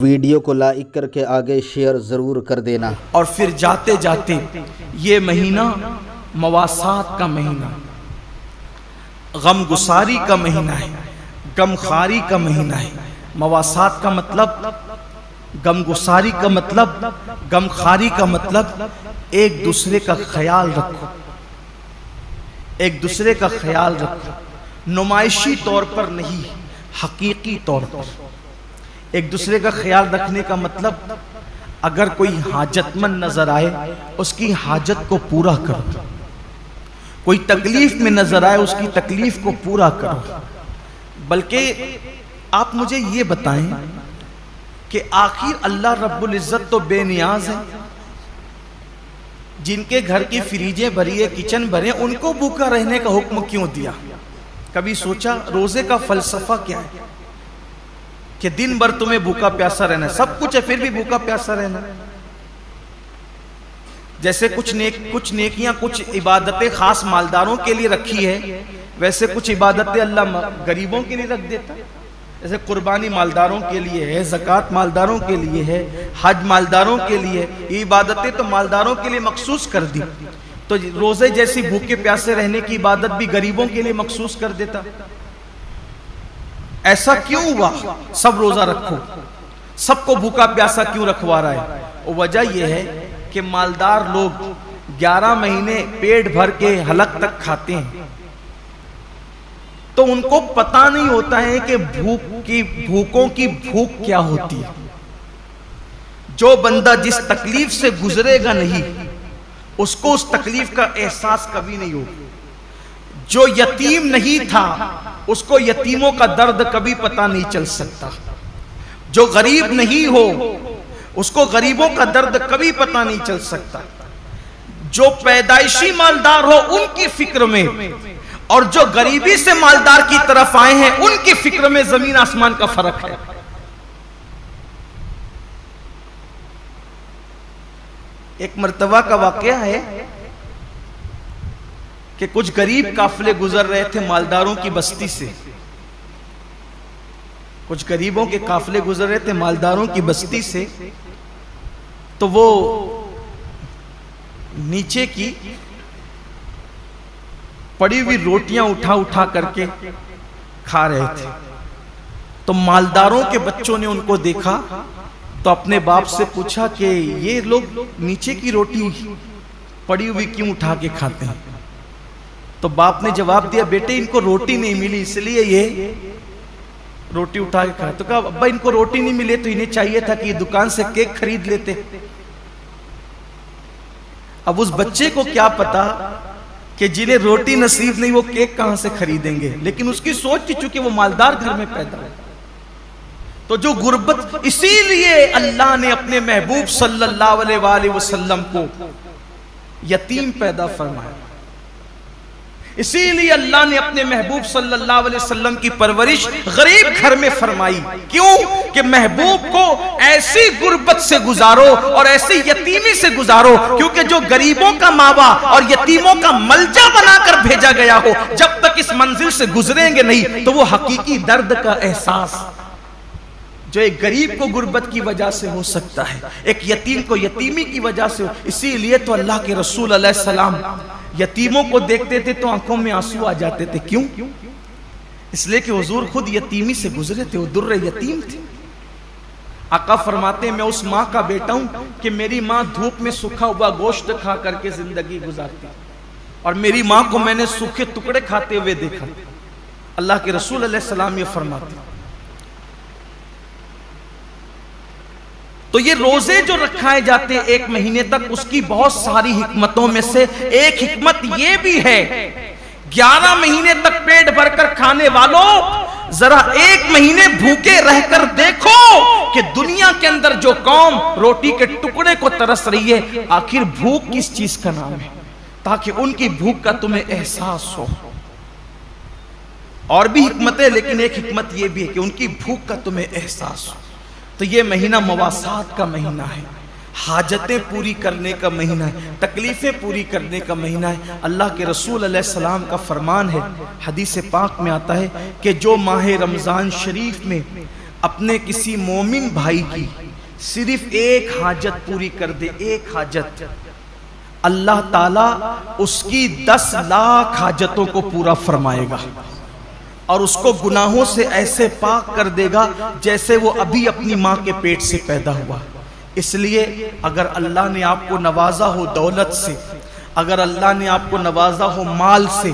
Video کو like کر کے آگے شیئر ضرور کر دینا۔ اور پھر جاتے جاتے یہ مہینہ مواسات کا مہینہ، غم گساری کا مہینہ ہے، غم خاری کا مہینہ ہے۔ مواسات کا مطلب، غم گساری کا مطلب، غم خاری کا مطلب ایک دوسرے کا خیال رکھو، ایک دوسرے کا خیال رکھو، نمائشی طور پر نہیں، حقیقی طور پر۔ ایک دوسرے کا خیال رکھنے کا مطلب اگر کوئی حاجت مند نظر آئے اس کی حاجت کو پورا کرو، کوئی تکلیف میں نظر آئے اس کی تکلیف کو پورا کرو۔ بلکہ آپ مجھے یہ بتائیں کہ آخر اللہ رب العزت تو بے نیاز ہے، جن کے گھر کی فریجیں بھری ہے، کچن بھرے، ان کو بھوکا رہنے کا حکم کیوں دیا؟ کبھی سوچا روزے کا فلسفہ کیا ہے؟ کہ دن بھر تمہیں بھوکا پیاسا رہنا ہے، سب کچھ ہے پھر بھی بھوکا پیاسا رہنا ہے۔ جیسے کچھ نیکیاں، کچھ عبادتیں خاص مالداروں کے لیے رکھی ہے، ویسے کچھ عبادتیں اللہ غریبوں کے لیے رکھ دیتا ہے۔ جیسے قربانی مالداروں کے لیے ہے، زکوٰۃ مالداروں کے لیے ہے، حج مالداروں کے لیے، یہ عبادتیں تو مالداروں کے لیے مخصوص کر دی، تو روزے جیسی بھوکے پیاسے رہنے کی عبادت بھی غریبوں کے لیے مخصوص کر دیتا۔ ایسا کیوں ہوا؟ سب روزہ رکھو، سب کو بھوکا پیاسا کیوں رکھوا رہا ہے؟ وجہ یہ ہے کہ مالدار لوگ 11 مہینے پیٹ بھر کے حلق تک کھاتے ہیں، تو ان کو پتہ نہیں ہوتا ہے کہ بھوکوں کی بھوک کیا ہوتی ہے۔ جو بندہ جس تکلیف سے گزرے گا نہیں، اس کو اس تکلیف کا احساس کبھی نہیں ہوگا۔ جو یتیم نہیں تھا اس کو یتیموں کا درد کبھی پتہ نہیں چل سکتا۔ جو غریب نہیں ہو اس کو غریبوں کا درد کبھی پتہ نہیں چل سکتا۔ جو پیدائشی مالدار ہو ان کی فکر میں، اور جو غریبی سے مالدار کی طرف آئے ہیں ان کی فکر میں زمین آسمان کا فرق ہے۔ ایک مرتبہ کا واقعہ ہے کہ کچھ غریب قافلے گزر رہے تھے مالداروں کی بستی سے، کچھ غریبوں کے قافلے گزر رہے تھے مالداروں کی بستی سے، تو وہ نیچے کی پڑی ہوئی روٹیاں اٹھا کر کے کھا رہے تھے۔ تو مالداروں کے بچوں نے ان کو دیکھا تو اپنے باپ سے پوچھا کہ یہ لوگ نیچے کی روٹی پڑی ہوئی کیوں اٹھا کے کھاتے ہیں؟ تو باپ نے جواب دیا، بیٹے ان کو روٹی نہیں ملی اس لیے یہ روٹی اٹھا کے کھاتے۔ تو کہا ابا ان کو روٹی نہیں ملے تو انہیں چاہیے تھا کہ یہ دکان سے کیک خرید لیتے۔ اب اس بچے کو کیا پتا کہ جنہیں روٹی نصیب نہیں وہ کیک کہاں سے خریدیں گے، لیکن اس کی سوچ تھی چونکہ وہ مالدار گھر میں پیدا ہے۔ تو جو غربت، اسی لیے اللہ نے اپنے محبوب صلی اللہ علیہ وآلہ وسلم کو یتیم پیدا فرمایا، اسی لیے اللہ نے اپنے محبوب صلی اللہ علیہ وسلم کی پرورش غریب گھر میں فرمائی۔ کیوں؟ کہ محبوب کو ایسی غربت سے گزارو اور ایسی یتیمی سے گزارو، کیونکہ جو غریبوں کا ماوا اور یتیموں کا ملجا بنا کر بھیجا گیا ہو، جب تک اس منزل سے گزریں گے نہیں تو وہ حقیقی درد کا احساس جو ایک غریب کو غربت کی وجہ سے ہو سکتا ہے، ایک یتیم کو یتیمی کی وجہ سے ہو۔ اسی لیے تو اللہ کے رسول علیہ السلام یتیموں کو دیکھتے تھے تو آنکھوں میں آنسو آ جاتے تھے۔ کیوں؟ اس لیے کہ حضور خود یتیمی سے گزرے تھے، وہ در یتیم تھے۔ آقا فرماتے ہیں میں اس ماں کا بیٹا ہوں کہ میری ماں دھوپ میں سوکھا ہوا گوشت کھا کر کے زندگی گزارتی، اور میری ماں کو میں نے سوکھے ٹکڑے کھاتے ہوئے دیکھا۔ اللہ کے رسول علیہ السلام یہ فرماتے ہیں۔ تو یہ روزے جو رکھائے جاتے ہیں 1 مہینے تک، اس کی بہت ساری حکمتوں میں سے ایک حکمت یہ بھی ہے، 11 مہینے تک پیٹ بھر کر کھانے والوں ذرا 1 مہینے بھوکے رہ کر دیکھو کہ دنیا کے اندر جو قوم روٹی کے ٹکڑے کو ترس رہی ہے، آخر بھوک کس چیز کا نام ہے، تاکہ ان کی بھوک کا تمہیں احساس ہو۔ اور بھی حکمتیں، لیکن ایک حکمت یہ بھی ہے کہ ان کی بھوک کا تمہیں احساس ہو۔ تو یہ مہینہ مواسات کا مہینہ ہے، حاجتیں پوری کرنے کا مہینہ ہے، تکلیفیں پوری کرنے کا مہینہ ہے۔ اللہ کے رسول علیہ السلام کا فرمان ہے، حدیث پاک میں آتا ہے کہ جو ماہ رمضان شریف میں اپنے کسی مومن بھائی کی صرف ایک حاجت پوری کر دے، ایک حاجت، اللہ تعالیٰ اس کی 10 لاکھ حاجتوں کو پورا فرمائے گا اور اس کو گناہوں سے ایسے پاک کر دے گا جیسے وہ ابھی اپنی ماں کے پیٹ سے پیدا ہوا۔ اس لیے اگر اللہ نے آپ کو نوازا ہو دولت سے، اگر اللہ نے آپ کو نوازا ہو مال سے،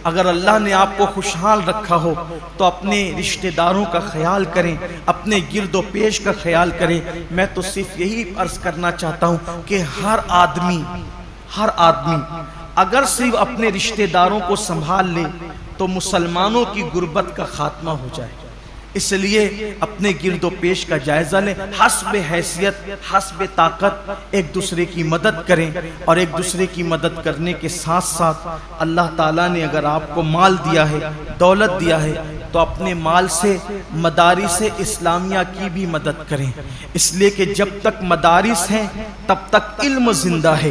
اگر اللہ نے آپ کو خوشحال رکھا ہو تو اپنے رشتہ داروں کا خیال کریں، اپنے گرد و پیش کا خیال کریں۔ میں تو صرف یہی عرض کرنا چاہتا ہوں کہ ہر آدمی اگر صرف اپنے رشتہ داروں کو سنبھال لے تو مسلمانوں کی غربت کا خاتمہ ہو جائے۔ اس لیے اپنے گرد و پیش کا جائزہ لیں، حسب حیثیت حسب طاقت ایک دوسرے کی مدد کریں، اور ایک دوسرے کی مدد کرنے کے ساتھ ساتھ اللہ تعالیٰ نے اگر آپ کو مال دیا ہے، دولت دیا ہے، تو اپنے مال سے مدارس اسلامیہ کی بھی مدد کریں، اس لیے کہ جب تک مدارس ہیں تب تک علم زندہ ہے،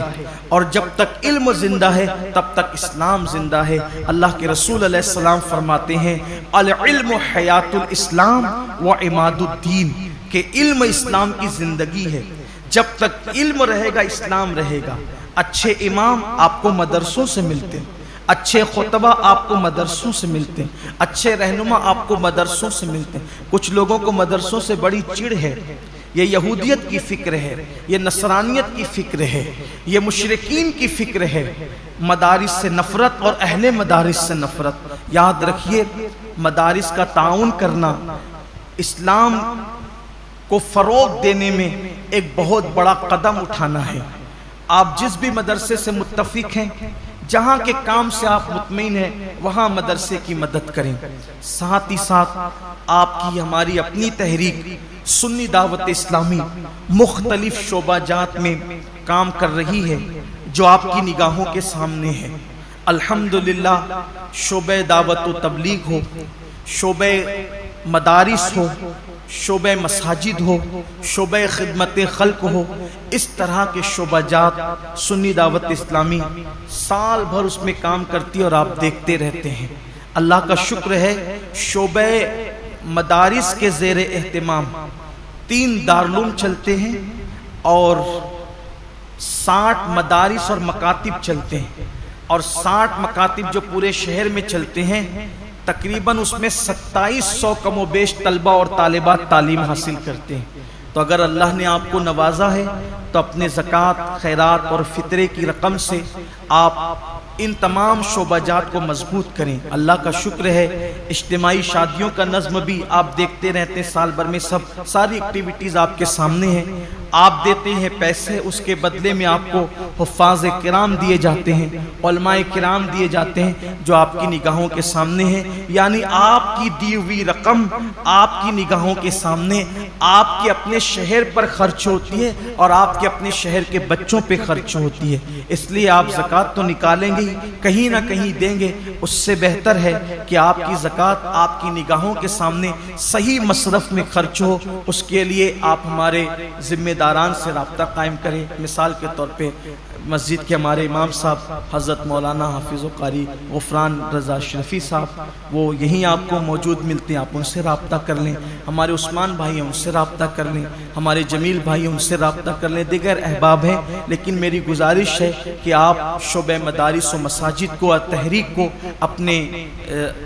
اور جب تک علم زندہ ہے تب تک اسلام زندہ ہے۔ اللہ کے رسول علیہ السلام فرماتے ہیں العلم حیات الاسلام و عماد الدین، کہ علم اسلام کی زندگی ہے، جب تک علم رہے گا اسلام رہے گا۔ اچھے امام آپ کو مدرسوں سے ملتے ہیں، اچھے خطبہ آپ کو مدرسوں سے ملتے ہیں، اچھے رہنما آپ کو مدرسوں سے ملتے ہیں۔ کچھ لوگوں کو مدرسوں سے بڑی چڑ ہے، یہ یہودیت کی فکر ہے، یہ نصرانیت کی فکر ہے، یہ مشرکین کی فکر ہے، مدارس سے نفرت اور اہل مدارس سے نفرت۔ یاد رکھیے مدارس کا تعاون کرنا اسلام کو فروغ دینے میں ایک بہت بڑا قدم اٹھانا ہے۔ آپ جس بھی مدرسے سے متفق ہیں، جہاں کے کام سے آپ مطمئن ہیں، وہاں مدرسے کی مدد کریں۔ ساتھ ہی ساتھ آپ کی ہماری اپنی تحریک سنی دعوت اسلامی مختلف شعبہ جات میں کام کر رہی ہے جو آپ کی نگاہوں کے سامنے ہے۔ الحمدللہ شعبہ دعوت و تبلیغ ہو، شعبہ مدارس ہو، شعبہ مساجد ہو، شعبہ خدمت خلق ہو، اس طرح کے شعبہ جات سنی دعوت اسلامی سال بھر اس میں کام کرتی ہے اور آپ دیکھتے رہتے ہیں۔ اللہ کا شکر ہے شعبہ مدارس کے زیر اہتمام 3 دارالعلوم چلتے ہیں اور 60 مدارس اور مکاتب چلتے ہیں، اور 60 مکاتب جو پورے شہر میں چلتے ہیں، تقریباً اس میں 2700 کم و بیش طلبہ اور طالبات تعلیم حاصل کرتے ہیں۔ تو اگر اللہ نے آپ کو نوازا ہے تو اپنے زکوٰۃ، خیرات اور فطرے کی رقم سے آپ ان تمام شعبہ جات کو مضبوط کریں۔ اللہ کا شکر ہے اجتماعی شادیوں کا نظم بھی آپ دیکھتے رہتے ہیں، سال بھر میں ساری ایکٹیویٹیز آپ کے سامنے ہیں۔ آپ دیتے ہیں پیسے، اس کے بدلے میں آپ کو حفاظ کرام دیے جاتے ہیں، علماء کرام دیے جاتے ہیں جو آپ کی نگاہوں کے سامنے ہیں۔ یعنی آپ کی دی ہوئی رقم آپ کی نگاہوں کے سامنے آپ کے اپنے شہر پر خرچ ہوتی ہے اور آپ کے اپنے شہر کے بچوں پہ خرچ ہوتی ہے۔ اس لیے آپ زکوٰۃ تو نکالیں گے، کہیں نہ کہیں دیں گے، اس سے بہتر ہے کہ آپ کی زکوٰۃ آپ کی نگاہوں کے سامنے صحیح مصرف میں خرچ ہو۔ اس کے لیے آپ ہمارے ذمہ داران سے رابطہ قائم کریں۔ مثال کے طور پہ مسجد کے ہمارے امام صاحب حضرت مولانا حافظ و قاری غفران رضا شرفی صاحب، وہ یہیں آپ کو موجود ملتے ہیں، آپ ان سے رابطہ کر لیں۔ ہمارے عثمان بھائی ہیں، ان سے رابطہ کر لیں۔ ہمارے جمیل بھائی ہیں، ان سے رابطہ کر لیں۔ دیگر احباب ہیں، لیکن میری گزارش ہے کہ آپ شعبہ مدارس و مساجد کو اور تحریک کو اپنے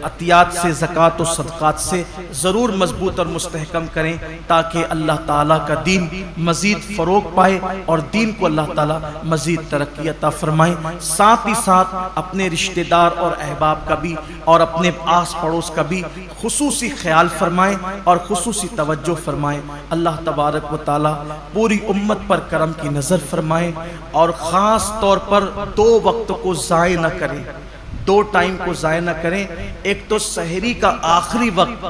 عطیات سے، زکوٰۃ و صدقات سے ضرور مضبوط اور مستحکم کریں، تاکہ اللہ تعالیٰ کا دین مزید فروغ پائے اور دین کو اللہ تعالیٰ مزید ترقی عطا فرمائیں۔ ساتھ ہی ساتھ اپنے رشتہ دار اور احباب کا بھی اور اپنے آس پڑوس کا بھی خصوصی خیال فرمائیں اور خصوصی توجہ فرمائیں۔ اللہ تبارک و تعالیٰ پوری امت پر کرم کی نظر فرمائیں اور خاص طور پر 2 وقت کو ضائع نہ کریں، 2 ٹائم کو ضائع نہ کریں۔ ایک تو سحری کا آخری وقت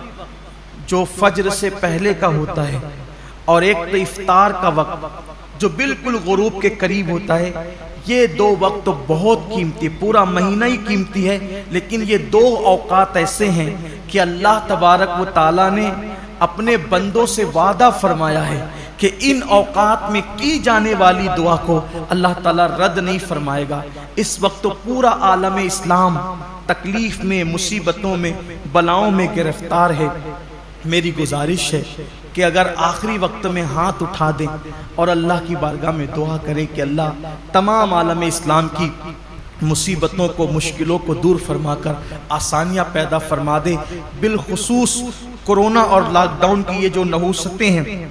جو فجر سے پہلے کا ہوتا ہے، اور ایک تو افطار کا وقت جو بالکل غروب کے قریب ہوتا ہے۔ یہ 2 وقت تو بہت قیمتی، پورا مہینہ ہی قیمتی ہے، لیکن یہ 2 اوقات ایسے ہیں کہ اللہ تبارک و تعالیٰ نے اپنے بندوں سے وعدہ فرمایا ہے کہ ان اوقات میں کی جانے والی دعا کو اللہ تعالیٰ رد نہیں فرمائے گا۔ اس وقت تو پورا عالم اسلام تکلیف میں، مصیبتوں میں، بلاؤں میں گرفتار ہے، میری گزارش ہے کہ اگر آخری وقت میں ہاتھ اٹھا دیں اور اللہ کی بارگاہ میں دعا کریں کہ اللہ تمام عالم اسلام کی مصیبتوں کو مشکلوں کو دور فرما کر آسانیاں پیدا فرما دے، بالخصوص کورونا اور لاک ڈاؤن کی یہ جو نحوستیں ہیں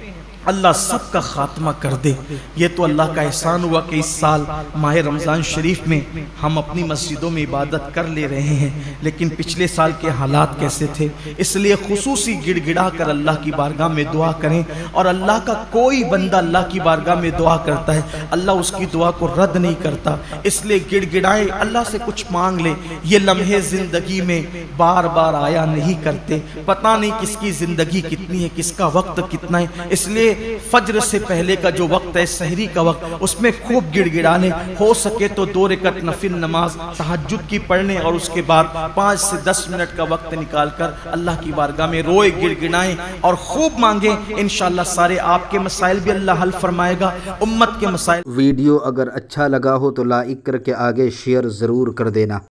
اللہ سب کا خاتمہ کر دے۔ یہ تو اللہ کا احسان ہوا کہ اس سال ماہ رمضان شریف میں ہم اپنی مسجدوں میں عبادت کر لے رہے ہیں، لیکن پچھلے سال کے حالات کیسے تھے، اس لیے خصوصی گڑ گڑا کر اللہ کی بارگاہ میں دعا کریں۔ اور اللہ کا کوئی بندہ اللہ کی بارگاہ میں دعا کرتا ہے اللہ اس کی دعا کو رد نہیں کرتا، اس لیے گڑ گڑائیں، اللہ سے کچھ مانگ لیں۔ یہ لمحے زندگی میں بار بار آیا نہیں کرتے، پتہ نہیں کس کی زندگی کتنی ہے، کس کا وقت کتنا ہے، اس لیے فجر سے پہلے کا جو وقت ہے، سحری کا وقت، اس میں خوب گڑ گڑا لیں۔ ہو سکے تو 2 رکعت نفل نماز تہجد کی پڑھ لیں، اور اس کے بعد 5 سے 10 منٹ کا وقت نکال کر اللہ کی بارگاہ میں روئے، گڑ گڑائیں اور خوب مانگیں۔ انشاءاللہ سارے آپ کے مسائل بھی اللہ حل فرمائے گا، امت کے مسائل۔ ویڈیو اگر اچھا لگا ہو تو لائک کر کے آگے شیئر ضرور کر دینا۔